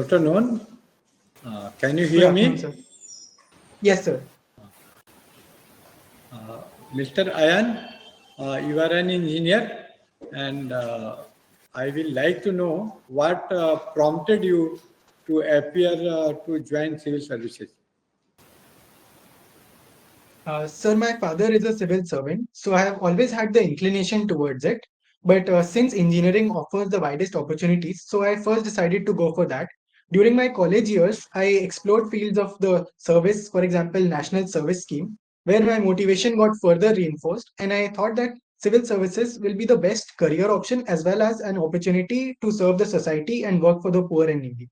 afternoon. Can you Good hear afternoon, me? sir. Yes, sir. Mr. AYAN, you are an engineer, and I will like to know what prompted you to appear to join civil services. Sir, my father is a civil servant, so I have always had the inclination towards it. But since engineering offers the widest opportunities, so I first decided to go for that. During my college years, I explored fields of the service, for example, National Service Scheme, where my motivation got further reinforced, and I thought that civil services will be the best career option as well as an opportunity to serve the society and work for the poor and needy.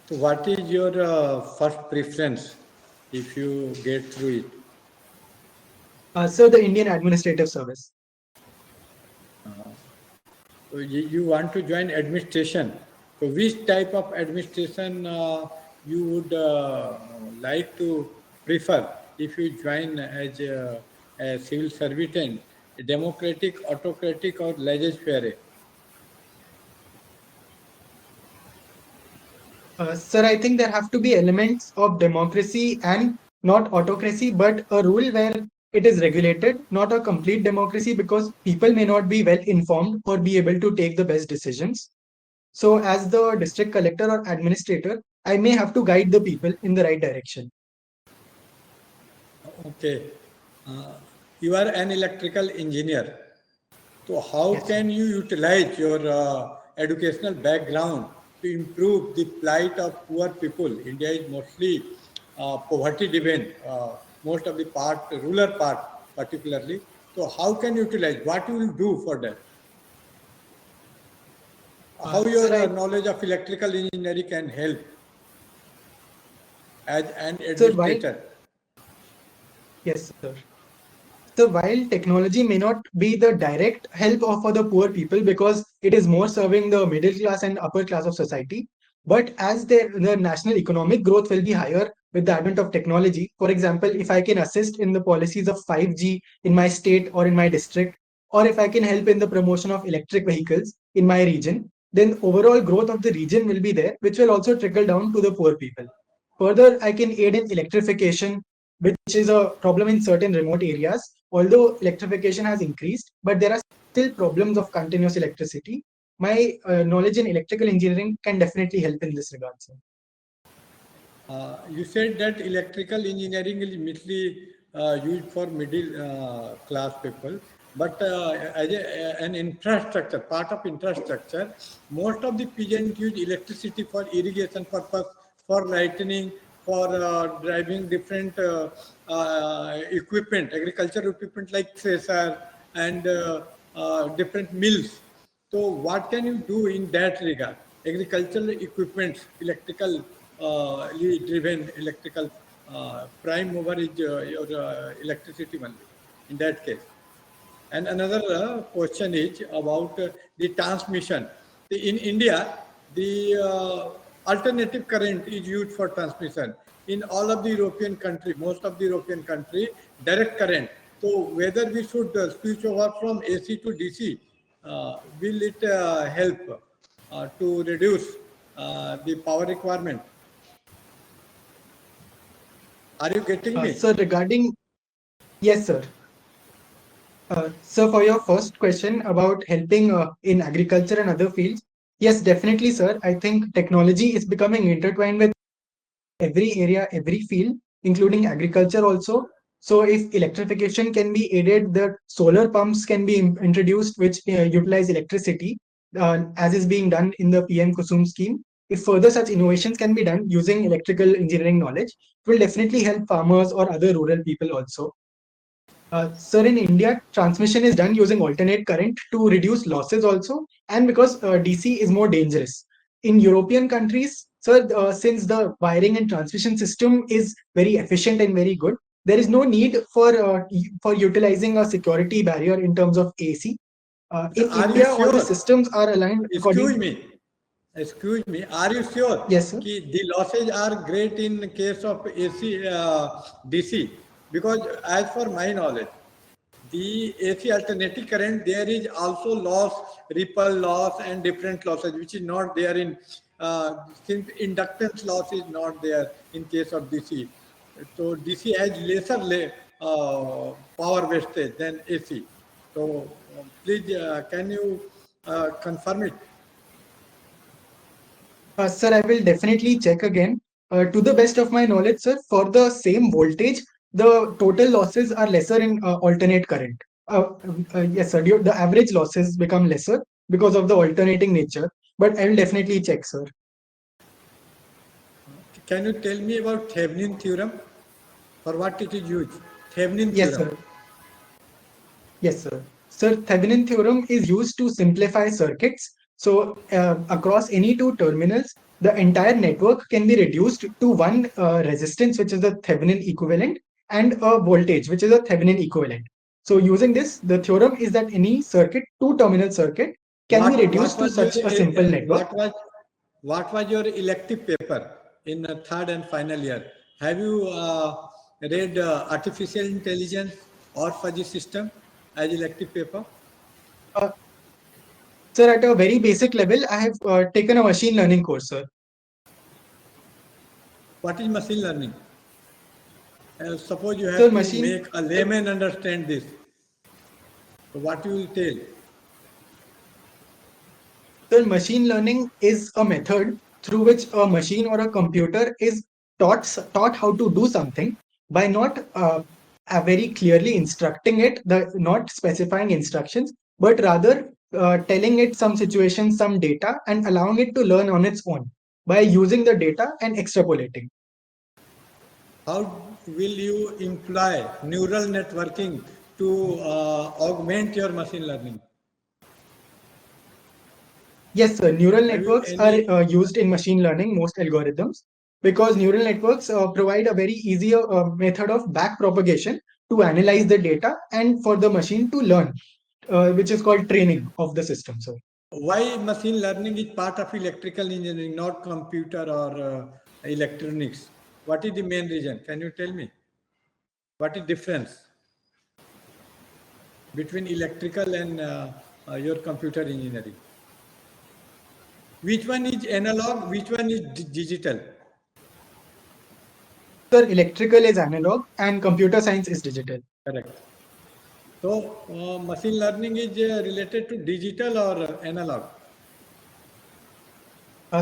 So, what is your first preference if you get through it? Sir, the Indian Administrative Service. So you want to join administration. So which type of administration you would like to prefer if you join as a civil servant, democratic, autocratic, or laissez-faire? Sir, I think there have to be elements of democracy and not autocracy, but a rule where it is regulated, not a complete democracy because people may not be well informed or be able to take the best decisions. So, as the district collector or administrator, I may have to guide the people in the right direction. Okay. Uh, you are an electrical engineer. So how Yes, sir. can you utilize your educational background to improve the plight of poor people? India is mostly poverty driven, most of the part, rural part particularly. So how can you utilize? What you will do for that? How your Sir, knowledge of electrical engineering can help as an sir, while administrator? yes, sir. So while technology may not be the direct help of for the poor people because it is more serving the middle class and upper class of society, but as the national economic growth will be higher with the advent of technology. For example, if I can assist in the policies of 5G in my state or in my district, or if I can help in the promotion of electric vehicles in my region, then overall growth of the region will be there, which will also trickle down to the poor people. Further, I can aid in electrification, which is a problem in certain remote areas. Although electrification has increased, but there are still problems of continuous electricity. My knowledge in electrical engineering can definitely help in this regard, sir. You said that electrical engineering is mostly used for middle class people, but as an infrastructure, part of infrastructure, most of the peasants use electricity for irrigation purpose, for lighting, for driving different equipment, agricultural equipment like thresher and different mills. So what can you do in that regard? Agricultural equipment, electrical, driven electrical, prime mover is your electricity only in that case. And another question is about the transmission. In India, the alternative current is used for transmission. In all of the European country, most of the European country, direct current. So whether we should switch over from AC to DC, will it help to reduce the power requirement? Are you getting me? Sir, regarding yes, sir. So for your first question about helping in agriculture and other fields, yes, definitely, sir. I think technology is becoming intertwined with every area, every field, including agriculture also. So if electrification can be aided, the solar pumps can be introduced, which utilize electricity, as is being done in the PM Kusum scheme. If further such innovations can be done using electrical engineering knowledge, it will definitely help farmers or other rural people also. Sir, in India, transmission is done using alternate current to reduce losses also, and because DC is more dangerous. In European countries, sir, since the wiring and transmission system is very efficient and very good, there is no need for utilizing a security barrier in terms of AC. In Are you India, all the sure? systems are aligned according Excuse to. me. Excuse me. Are you sure Yes, sir. कि the losses are great in case of AC, DC? Because as for my knowledge, the AC alternating current, there is also loss, ripple loss and different losses, which is not there in since inductance loss is not there in case of DC. So DC has lesser power wastage than AC. So please, can you confirm it? Sir, I will definitely check again. To the best of my knowledge, sir, for the same voltage, the total losses are lesser in alternate current. Yes, sir. The average losses become lesser because of the alternating nature. But I will definitely check, sir. Can you tell me about Thevenin theorem? For what it is used? Thevenin Yes, theorem. sir. Yes, sir. Sir, Thevenin theorem is used to simplify circuits. So, across any two terminals, the entire network can be reduced to one resistance, which is the Thevenin equivalent, and a voltage, which is a Thevenin equivalent. So, using this, the theorem is that any circuit, two-terminal circuit, can be What reduced to was your such a simple network. what was your elective paper in third and final year? Have you read artificial intelligence or fuzzy system as elective paper? Uh, Sir, at a very basic level, I have taken a machine learning course, sir. What is machine learning? Suppose you Sir, have to machine make a layman understand this. So what you will tell? So machine learning is a method through which a machine or a computer is taught how to do something by not very clearly instructing it, not specifying instructions, but rather telling it some situations, some data, and allowing it to learn on its own by using the data and extrapolating. How will you employ neural networking to augment your machine learning? Yes, sir. Neural Have you networks are any used in machine learning, most algorithms, because neural networks provide a very easier method of back propagation to analyze the data and for the machine to learn, which is called training of the system, sir. why machine learning is part of electrical engineering, not computer or electronics? What is the main reason? Can you tell me? What is difference between electrical and your computer engineering? Which one is analog? Which one is digital? Sir, electrical is analog and computer science is digital. Correct. So machine learning is related to digital or analog?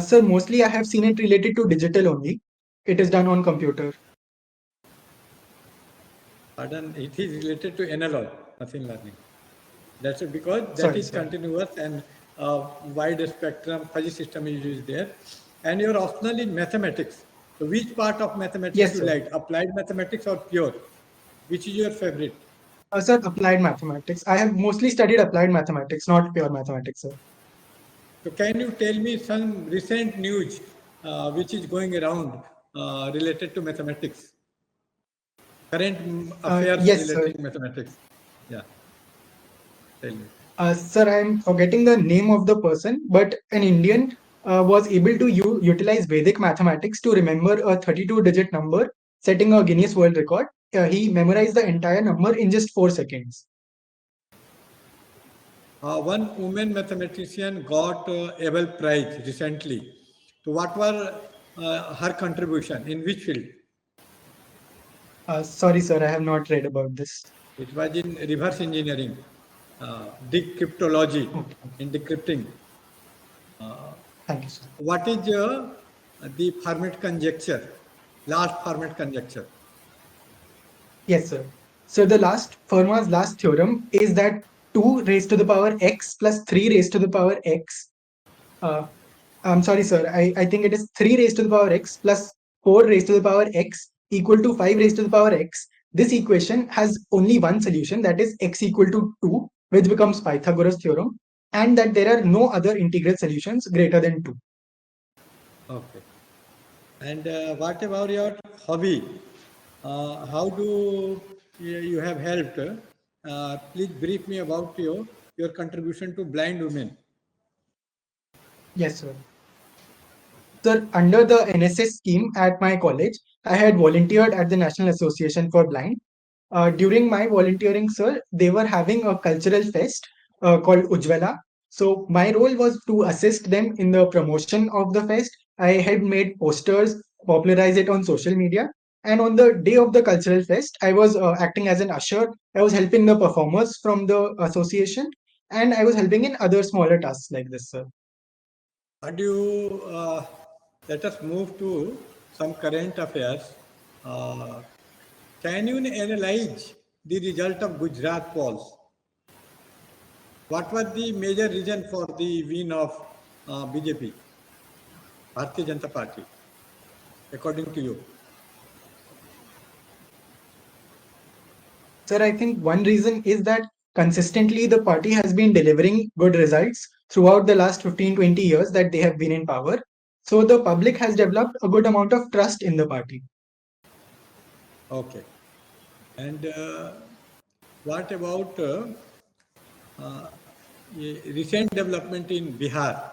Sir, mostly I have seen it related to digital only. It is done on computer. Pardon, it is related to analog machine learning. That's it, because that Sorry, is sir. continuous and wide spectrum fuzzy system is used there. And your optional is mathematics. So which part of mathematics Yes, you sir. like? Applied mathematics or pure? Which is your favorite? Sir, applied mathematics. I have mostly studied applied mathematics, not pure mathematics, sir. So can you tell me some recent news which is going around related to mathematics? Current affairs Yes, sir. related to mathematics. Yeah, tell me. Sir, I'm forgetting the name of the person, but an Indian was able to utilize Vedic mathematics to remember a 32-digit number, setting a Guinness World Record. He memorized the entire number in just 4 seconds. One woman mathematician got Abel Prize recently. So, what were her contribution in which field? Sorry, sir, I have not read about this. It was in reverse engineering, decryptology, Okay, in decrypting. thank you, sir. What is the Fermat conjecture? Last Fermat conjecture. Yes, sir. So the Fermat's last theorem is that 2 raised to the power x plus 3 raised to the power x. Uh, I'm sorry, sir. I think it is 3 raised to the power x plus 4 raised to the power x equal to 5 raised to the power x. This equation has only one solution, that is x equal to 2, which becomes Pythagoras theorem, and that there are no other integral solutions greater than 2. Okay. And what about your hobby? How do you have helped? Please brief me about your contribution to blind women. Yes, sir. Sir, under the NSS scheme at my college, I had volunteered at the National Association for Blind. During my volunteering, sir, they were having a cultural fest called Ujjwala. So my role was to assist them in the promotion of the fest. I had made posters, popularize it on social media. And on the day of the cultural fest, I was acting as an usher. I was helping the performers from the association, and I was helping in other smaller tasks like this, sir. What do you, let us move to some current affairs. Uh, can you analyze the result of Gujarat polls? What was the major reason for the win of BJP, Bharatiya Janata Party, according to you? Sir, I think one reason is that consistently the party has been delivering good results throughout the last 15-20 years that they have been in power. So the public has developed a good amount of trust in the party. Okay. And what about recent development in Bihar?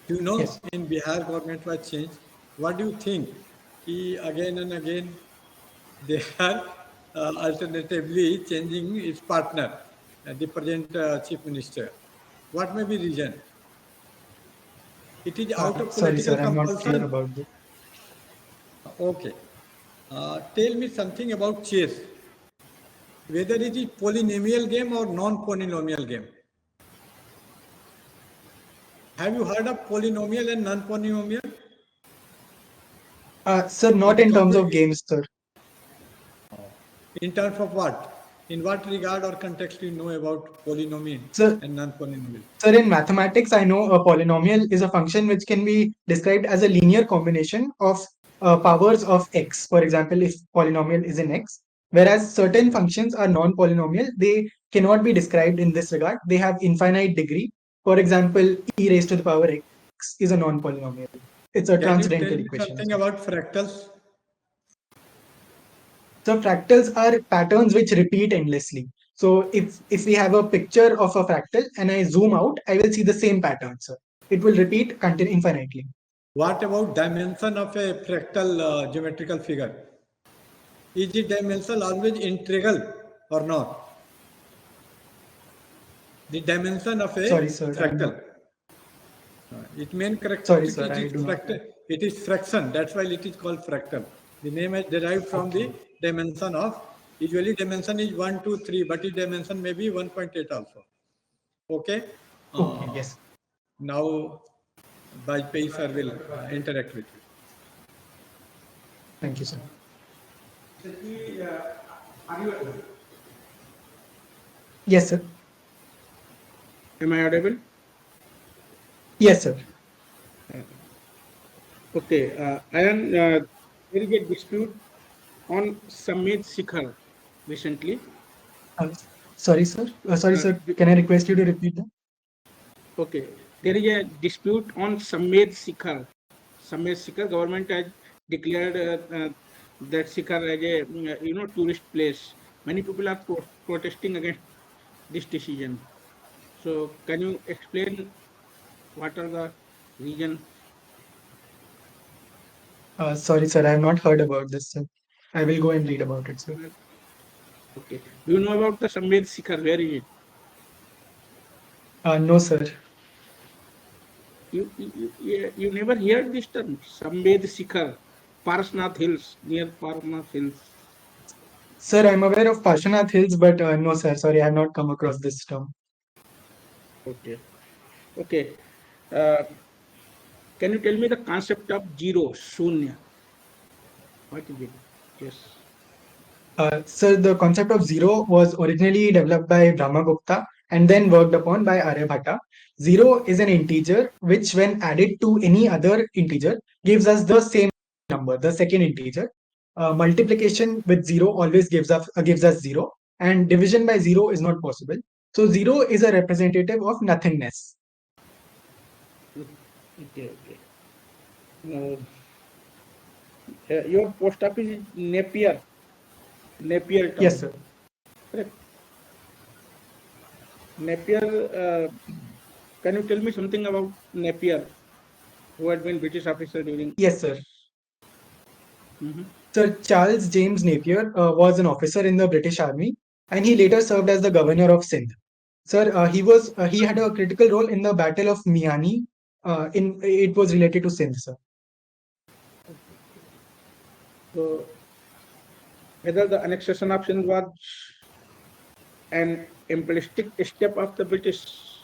You know, Yes. in Bihar, government was changed. What do you think? Again and again, they are alternatively changing its partner, the present chief minister. What may be reason? It is out of Sorry, political sir, I'm not clear compulsion. about this. Okay. Tell me something about chess. Whether it is polynomial game or non-polynomial game. Have you heard of polynomial and non-polynomial? Sir, not It in is terms also of games, sir. in terms of what? In what regard or context do you know about polynomial Sir, and non-polynomial? Sir, in mathematics, I know a polynomial is a function which can be described as a linear combination of powers of x. For example, if polynomial is in x, whereas certain functions are non-polynomial, they cannot be described in this regard. They have infinite degree. For example, e raised to the power x is a non-polynomial. It's a Can you tell transcendental me equation. something about fractals? So fractals are patterns which repeat endlessly. So if we have a picture of a fractal and I zoom out, I will see the same pattern, sir. It will repeat infinitely. What about dimension of a fractal geometrical figure? Is the dimension always integral or not? The dimension of a Sorry, sir. I'm not. fractal. Its main Sorry, characteristic sir. it I is do not know. fractal. It is fraction. That's why it is called fractal. The name is derived from the Okay. dimension of. Usually dimension is 1, 2, 3, but its dimension may be 1.8 also. Okay. Okay. Uh, Yes. now, Bajpayee sir will interact with you. Thank you, sir. Are you, Yes, sir. am I audible? Yes, sir. Okay, Ayan, there is a dispute on Samit Shikhar recently. Uh, Sorry, sir. Sorry, sir. Can I request you to repeat that? Okay, there is a dispute on Samit Shikhar. Samit Shikhar, government has declared that Shikhar as a tourist place. Many people are protesting against this decision. So, can you explain what are the reason? Sorry, sir. I have not heard about this, sir. I will go and read about it, sir. Okay, do you know about the Samit Shikhar? Where is it? No, sir. You never heard this term, Samved Shikhar, Parsnath Hills, near Parsnath Hills. Sir, I'm aware of Parshanath Hills, but no, sir. Sorry, I have not come across this term. Okay. Okay. Uh, can you tell me the concept of zero, Shunya? What is it? Yes. Sir, the concept of zero was originally developed by Brahmagupta and then worked upon by Aryabhatta. Zero is an integer which, when added to any other integer, gives us the same number, the second integer. Multiplication with zero always gives us zero, and division by zero is not possible. So zero is a representative of nothingness. Okay. Okay. Your post office is Napier. Napier town. Yes, sir. Correct. Napier. Can you tell me something about Napier, who had been British officer during? Yes, sir. Mhm. Sir Charles James Napier was an officer in the British Army, and he later served as the governor of Sindh. Sir, he had a critical role in the Battle of Miani. It was related to Sindh, sir. So whether the annexation of Sindh was an imperialistic step of the British.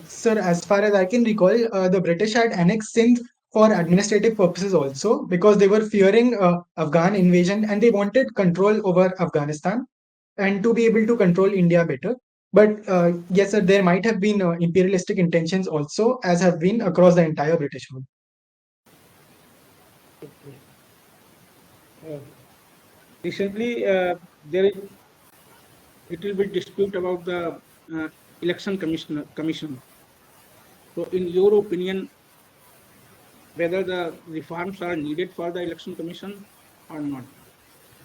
Sir, as far as I can recall, the British had annexed Sindh for administrative purposes also because they were fearing Afghan invasion and they wanted control over Afghanistan and to be able to control India better. But yes, sir, there might have been imperialistic intentions also, as have been across the entire British rule. Recently, there is little bit dispute about the election commission. So, in your opinion, whether the reforms are needed for the election commission or not,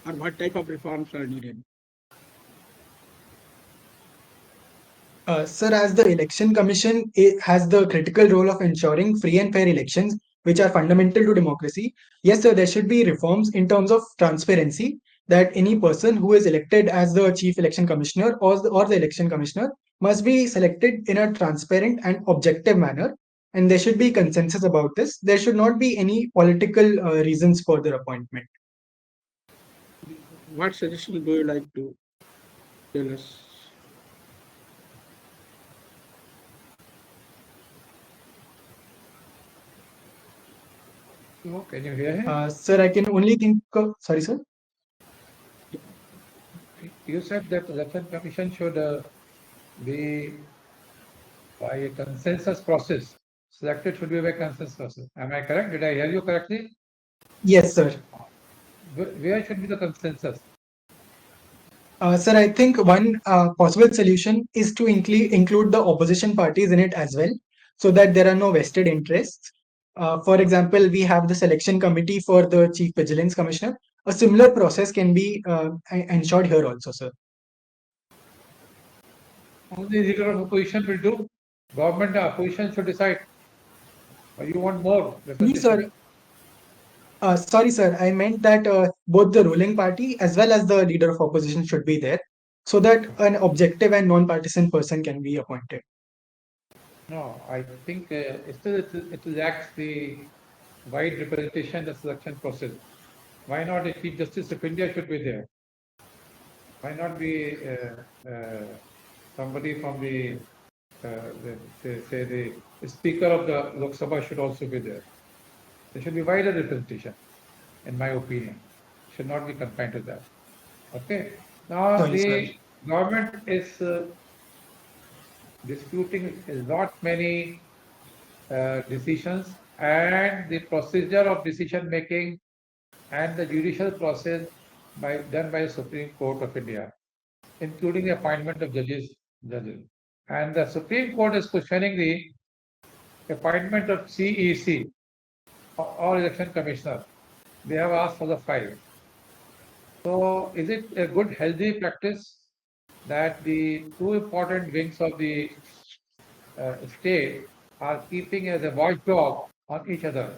or what type of reforms are needed? Sir, as the Election Commission has the critical role of ensuring free and fair elections, which are fundamental to democracy. Yes, sir, there should be reforms in terms of transparency that any person who is elected as the Chief Election Commissioner or the Election Commissioner must be selected in a transparent and objective manner. And there should be consensus about this. There should not be any political reasons for their appointment. What suggestion do you like to tell us? Oh, can you hear him? Sir, I can only think. Sorry, sir. You said that the election commission should be by a consensus process. Selected should be by consensus process. Am I correct? Did I hear you correctly? Yes, sir. Where should be the consensus? Sir, I think one possible solution is to include the opposition parties in it as well, so that there are no vested interests. For example, we have the selection committee for the Chief Vigilance Commissioner. A similar process can be ensured here also, sir. Only leader of opposition will do. Government opposition should decide. Or you want more? Yes, sir. Sorry, sir. I meant that both the ruling party as well as the leader of opposition should be there, so that an objective and non-partisan person can be appointed. No, I think it lacks the wide representation in the selection process. Why not the Chief Justice of India should be there? Why not be somebody from the Speaker of the Lok Sabha should also be there. There should be wider representation, in my opinion. Should not be confined to that. Okay. Now Sorry, the sir. government is disputing a lot many decisions, and the procedure of decision making and the judicial process done by the Supreme Court of India, including the appointment of judges. And the Supreme Court is questioning the appointment of CEC or election commissioner. They have asked for the 5. So is it a good, healthy practice that the two important wings of the state are keeping as a watchdog on each other?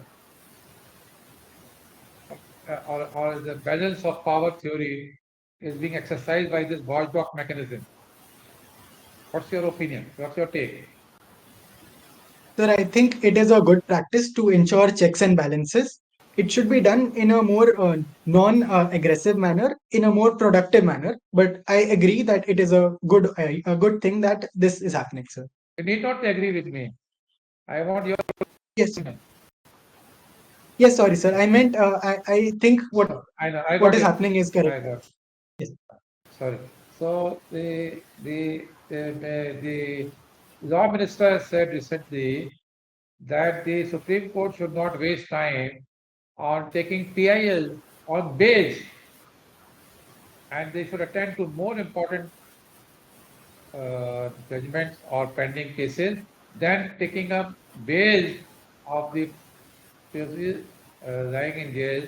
Or the balance of power theory is being exercised by this watchdog mechanism? What's your opinion? What's your take? Sir, I think it is a good practice to ensure checks and balances. It should be done in a more non-aggressive manner, in a more productive manner. But I agree that it is a good thing that this is happening, sir. You need not agree with me. I want your Yes, sir. opinion. Yes, sorry, sir. I meant I think what I know. I what got is it. happening is I correct. got. Yes. Sorry. So the law minister has said recently that the Supreme Court should not waste time on taking PIL on bail, and they should attend to more important judgments or pending cases than taking up bail of the persons lying in jail,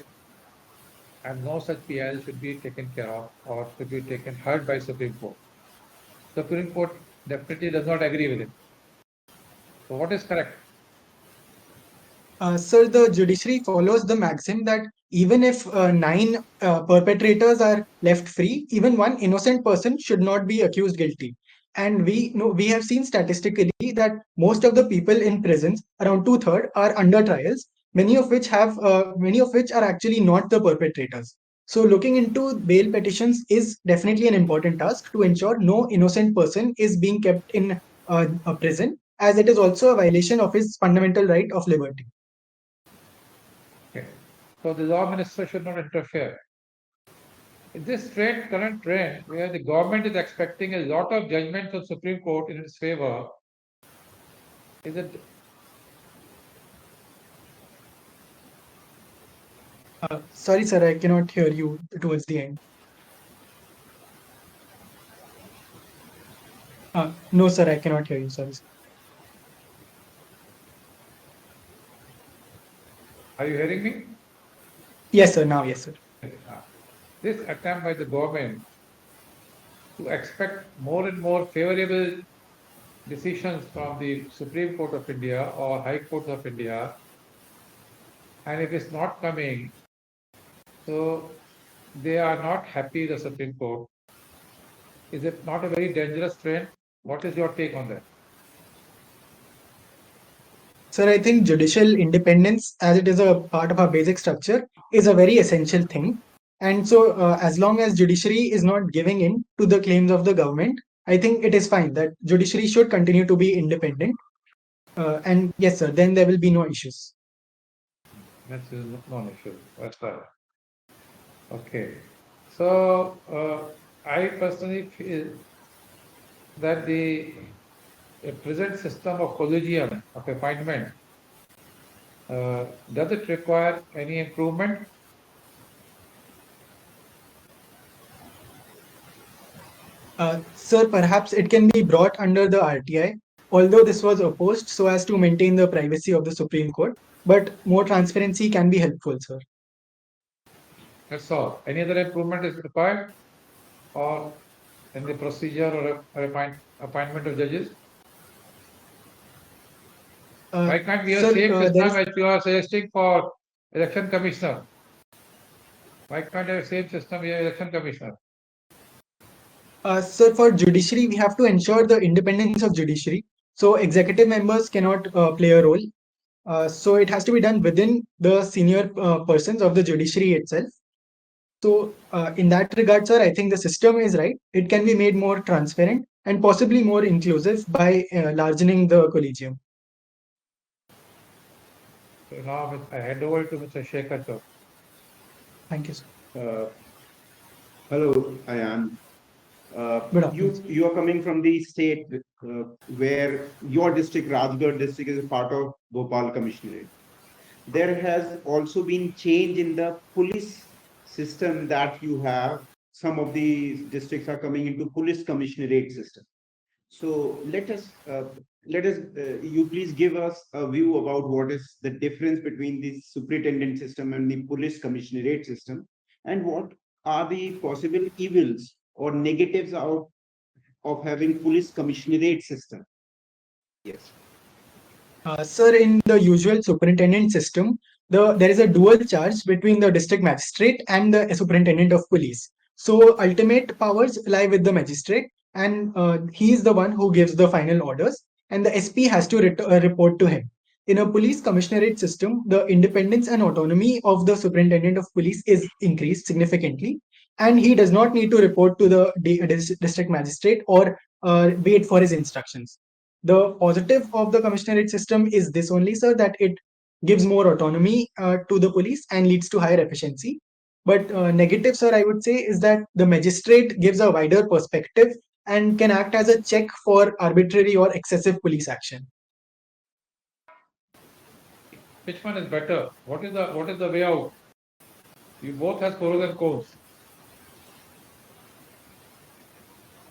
and no such PIL should be taken care of or should be taken heard by Supreme Court. Supreme Court definitely does not agree with it. So what is correct? Sir, the judiciary follows the maxim that even if 9 perpetrators are left free, even one innocent person should not be accused guilty. And we have seen statistically that most of the people in prisons, around two-thirds, are under trials. Many of which are actually not the perpetrators. So looking into bail petitions is definitely an important task to ensure no innocent person is being kept in a prison, as it is also a violation of his fundamental right of liberty. Okay. So the law minister should not interfere. In this current trend, where the government is expecting a lot of judgments of Supreme Court in its favor, is it Sorry, sir, I cannot hear you towards the end. No, sir, I cannot hear you. Sorry, sir. are you hearing me? Yes, sir. Now, yes, sir. This attempt by the government to expect more and more favorable decisions from the Supreme Court of India or High Court of India, and it is not coming, so they are not happy, the Supreme Court. Is it not a very dangerous trend? What is your take on that? Sir, I think judicial independence, as it is a part of our basic structure, is a very essential thing. And so, as long as judiciary is not giving in to the claims of the government, I think it is fine that judiciary should continue to be independent. And yes, sir, then there will be no issues. That's a non-issue. That's right. Okay. So I personally feel that the present system of collegium of appointment, does it require any improvement? Sir, perhaps it can be brought under the RTI, although this was opposed so as to maintain the privacy of the Supreme Court. But more transparency can be helpful, sir. That's all. Any other improvement is required, or in the procedure or appointment of judges? Why can't we have Sir, same there system is- as you are suggesting for election commissioner? Why can't have same system here election commissioner? Sir, for judiciary, we have to ensure the independence of judiciary. So executive members cannot play a role. So it has to be done within the senior persons of the judiciary itself. So in that regard, sir, I think the system is right. It can be made more transparent and possibly more inclusive by largening the collegium. So now I hand over to Mr. Shekhar, sir. Thank you, sir. Hello, Ayan. Good afternoon. You are coming from the state where your district, Rajgarh district, is a part of Bhopal Commissionerate. There has also been change in the police system that you have. Some of these districts are coming into police commissionerate system. So you please give us a view about what is the difference between the superintendent system and the police commissionerate system, and what are the possible evils or negatives out of having police commissionerate system. Yes. Sir, in the usual superintendent system, there is a dual charge between the district magistrate and the superintendent of police. So ultimate powers lie with the magistrate, and he is the one who gives the final orders, and the SP has to report to him. In a police commissionerate system, the independence and autonomy of the superintendent of police is increased significantly, and he does not need to report to the district magistrate or wait for his instructions. The positive of the commissionerate system is this only, sir, that it gives more autonomy to the police and leads to higher efficiency. But negative, sir, I would say, is that the magistrate gives a wider perspective and can act as a check for arbitrary or excessive police action. Which one is better? What is the way out? You both have pros and cons.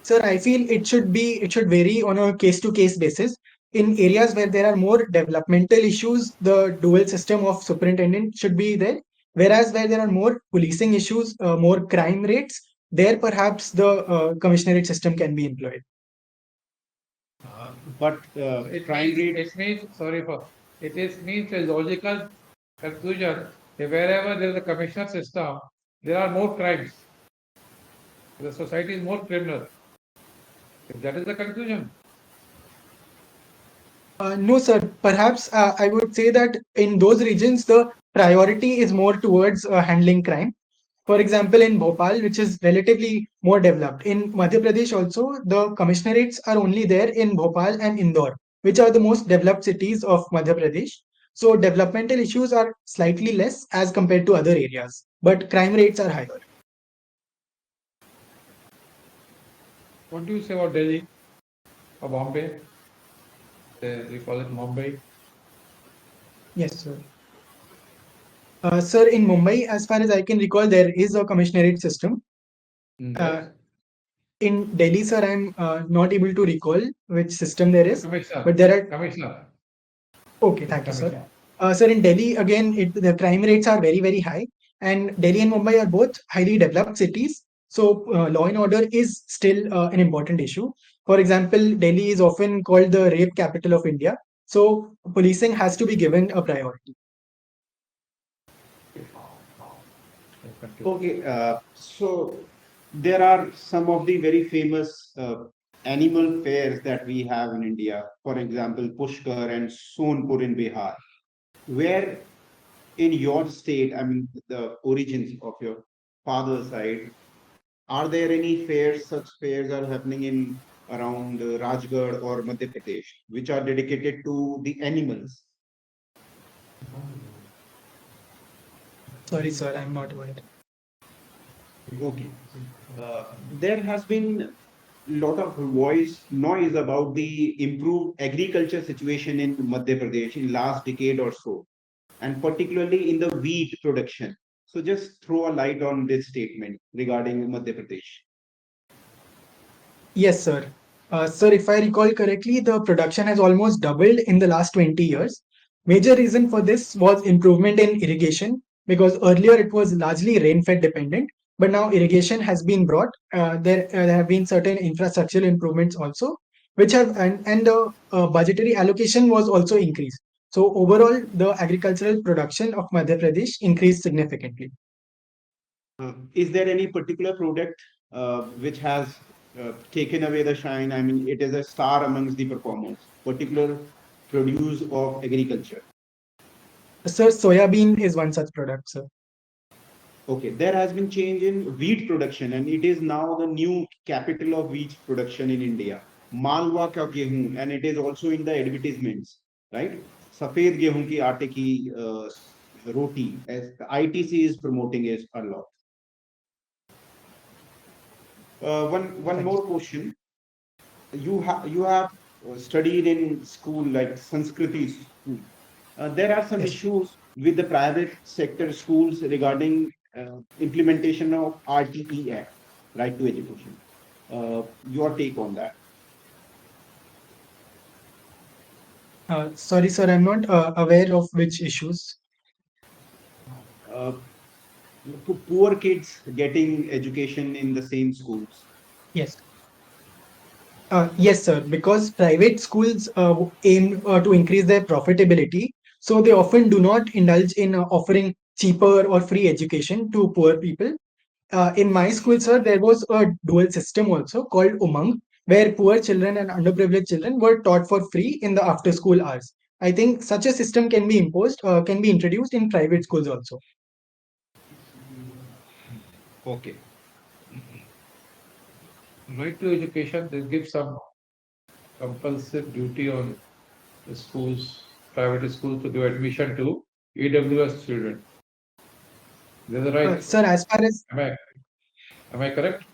Sir, I feel it should vary on a case to case basis. In areas where there are more developmental issues, the dual system of superintendent should be there. Whereas where there are more policing issues, more crime rates, there perhaps the commissionerate system can be employed. But It crime means, rate. it means, sorry for, it is means a logical conclusion wherever there is a commissioner system, there are more crimes. The society is more criminal. That is the conclusion. No, sir. Perhaps I would say that in those regions, the priority is more towards handling crime. For example, in Bhopal, which is relatively more developed. In Madhya Pradesh also, the commissionerates are only there in Bhopal and Indore, which are the most developed cities of Madhya Pradesh. So developmental issues are slightly less as compared to other areas, but crime rates are higher. What do you say about Delhi or Bombay? They call it Mumbai. Yes, sir. Sir, in Mumbai, as far as I can recall, there is a commissionerate system. Yes. In Delhi, sir, I'm not able to recall which system there is, Commissioner. but there are. Commissioner. Okay, thank you, sir. Commissioner. Sir, in Delhi, again, the crime rates are very, very high, and Delhi and Mumbai are both highly developed cities. So, law and order is still an important issue. For example, Delhi is often called the rape capital of India. So, policing has to be given a priority. Okay, so there are some of the very famous animal fairs that we have in India. For example, Pushkar and Sonpur in Bihar. Where in your state, I mean, the origins of your father's side, are there any fairs, such fairs are happening in around Rajgarh or Madhya Pradesh, which are dedicated to the animals? Sorry, sir, I'm not aware. Okay. There has been lot of noise about the improved agriculture situation in Madhya Pradesh in last decade or so, and particularly in the wheat production. So just throw a light on this statement regarding Madhya Pradesh. Yes, sir. Sir, if I recall correctly, the production has almost doubled in the last 20 years. Major reason for this was improvement in irrigation because earlier it was largely rain-fed dependent, but now irrigation has been brought. There have been certain infrastructural improvements also, which have and the budgetary allocation was also increased. So overall, the agricultural production of Madhya Pradesh increased significantly. Is there any particular product which has taken away the shine? I mean, it is a star amongst the performers, particular produce of agriculture. Sir, soya bean is one such product, sir. Okay, there has been change in wheat production, and it is now the new capital of wheat production in India. Malwa ka गेहूं, and it is also in the advertisements, right? सफेद गेहूं की आटे की roti, as the ITC is promoting it a lot. One more question. You have studied in school like Sanskriti school. There are some Yes. issues with the private sector schools regarding implementation of RTE Act, Right to Education. Your take on that? Sorry, sir, I'm not aware of which issues. Uh, Poor kids getting education in the same schools. Yes. Yes, sir, because private schools aim to increase their profitability, so they often do not indulge in offering cheaper or free education to poor people. In my school, sir, there was a dual system also called Umang, where poor children and underprivileged children were taught for free in the after school hours. I think such a system can be can be introduced in private schools also. Okay. Right to education, they give some compulsive duty on the schools, private schools to give admission to EWS children. There's a right. Sir, as far as Am I correct?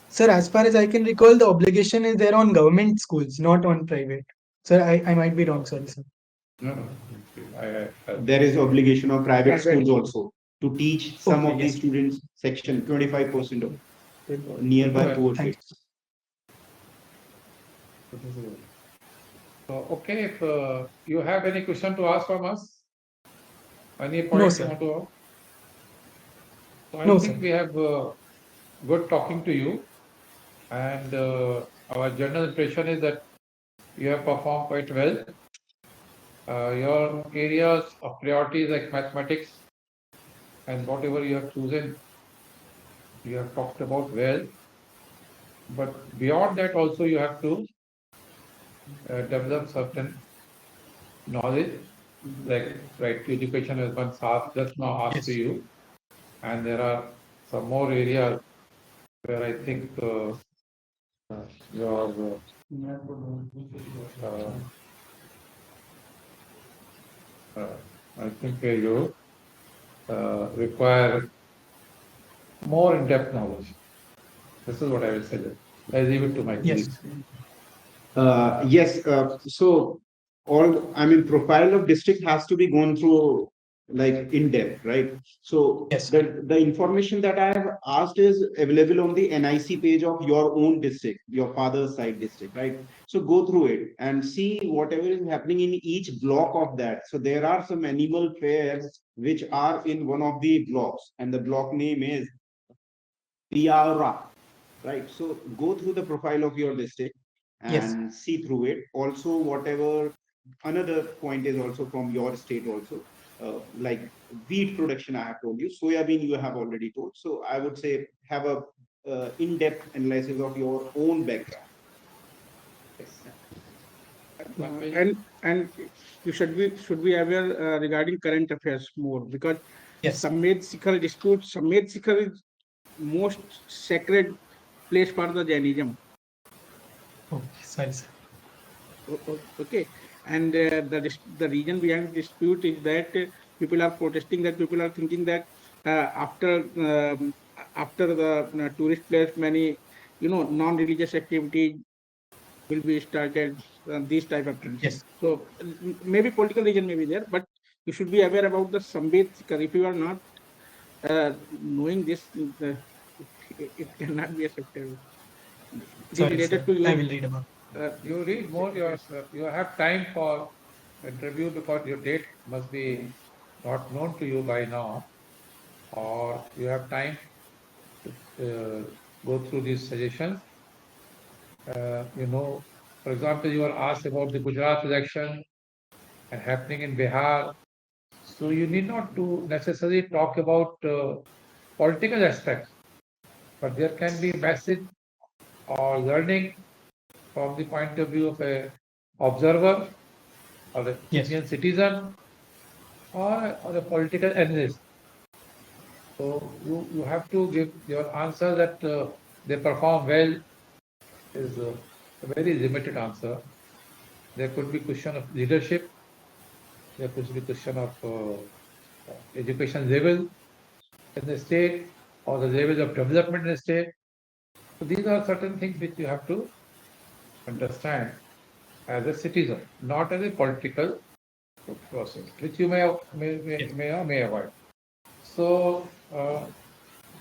Sir, as far as I can recall, the obligation is there on government schools, not on private. Sir, I might be wrong, sorry, sir. No, no. There is obligation of private schools also to teach some Okay, of the yes. students section 25% of nearby Okay, poor thank kids. Okay, if you have any question to ask from us, any No, points you sir. want to ask? So I No, think sir. we have good talking to you, and our general impression is that you have performed quite well. Your areas of priorities like mathematics and whatever you have chosen, you have talked about well. But beyond that, also you have to develop certain knowledge, like right to education has been asked, just now asked to Yes. you, and there are some more areas where I think your uh, I think you require more in-depth knowledge. This is what I will suggest. I leave it to my Yes. colleagues. Yes, so profile of district has to be gone through like in depth, right? So Yes. the information that I have asked is available on the NIC page of your own district, your father's side district, right? So go through it and see whatever is happening in each block of that. So there are some animal fairs which are in one of the blocks, and the block name is Piara, right? So go through the profile of your district Yes. and see through it. Also, whatever another point is also from your state also, like wheat production, I have told you, soybean you have already told. So I would say have a in-depth analysis of your own background. And you should be aware regarding current affairs more, because Yes. Samved Shikhar dispute, Samved Shikhar is most sacred place for the Jainism. Oh, sorry, sir. Okay, and the reason behind the dispute is that people are protesting, that people are thinking that after the tourist place, many non-religious activities will be started, these type of things. Yes. So maybe political reason may be there, but you should be aware about the Sambit Sikar. If you are not knowing this, it cannot be acceptable. It is Sorry, related sir. to I your. will read about. You read more, you have time for interview because your date must be not known to you by now, or you have time to go through these suggestions. For example, you are asked about the Gujarat election and happening in Bihar. So you need not to necessarily talk about political aspects, but there can be message or learning from the point of view of a observer or an Yes. Indian citizen or a political analyst. So you have to give your answer that they perform well is a very limited answer. There could be question of leadership. There could be question of education level in the state or the level of development in the state. So these are certain things which you have to understand as a citizen, not as a political process, which you may avoid. So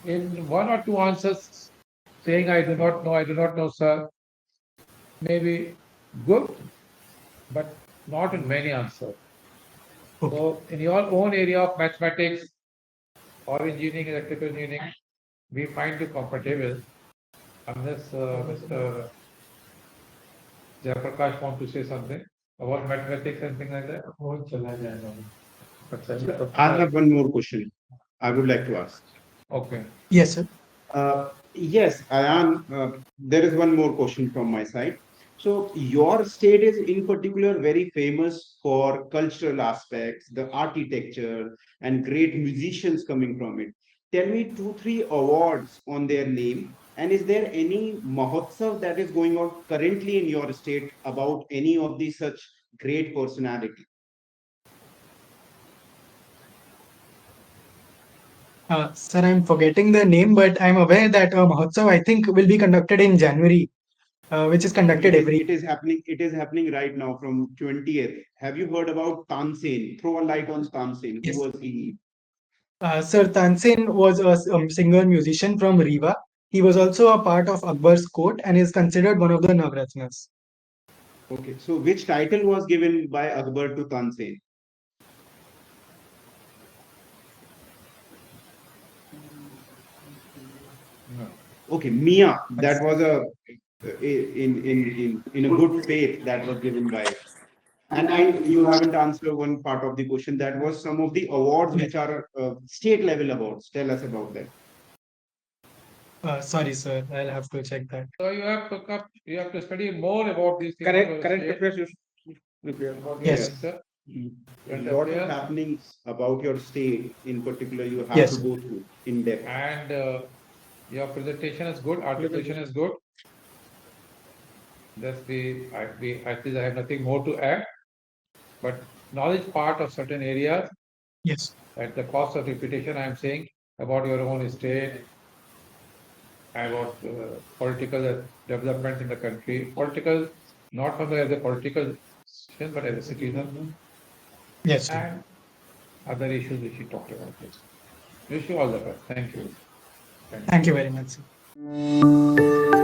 in one or two answers, saying I do not know, sir, may be good, but not in many answers. Okay. So in your own area of mathematics or engineering, electrical engineering, we find you comfortable, unless Mr. Jayaprakash want to say something about mathematics and things like that. I have one more question I would like to ask. Okay. Yes, sir. Yes, Ayan, there is one more question from my side. So your state is in particular very famous for cultural aspects, the architecture, and great musicians coming from it. Tell me two, three awards on their name. And is there any Mahotsav that is going on currently in your state about any of these such great personality? Sir, I'm forgetting the name, but I'm aware that Mahotsav, I think, will be conducted in January, which is conducted every. It is happening right now from 20th. Have you heard about Tansen? Throw a light on Tansen. Who Yes. was he? Sir Tansen was a singer musician from Riva. He was also a part of Akbar's court and is considered one of the Navratnas. Okay, so which title was given by Akbar to Tansen? No. Okay, Mia. That was a in a good faith that was given by And you haven't answered one part of the question. That was some of the awards which are state level awards. Tell us about that. Sorry, sir. I'll have to check that. So you have to study more about these things. Current affairs you should prepare. Yes. Sir. A lot of happenings about your state in particular you have Yes. to go through in depth. And your presentation is good, articulation is good. At least I have nothing more to add. But knowledge part of certain areas, Yes. at the cost of repetition, I am saying about your own state, about political development in the country, political, not from as a political citizen, but as a citizen, Yes. and other issues which we talked about. Wish you all the best. Thank you. Thank you very much, sir.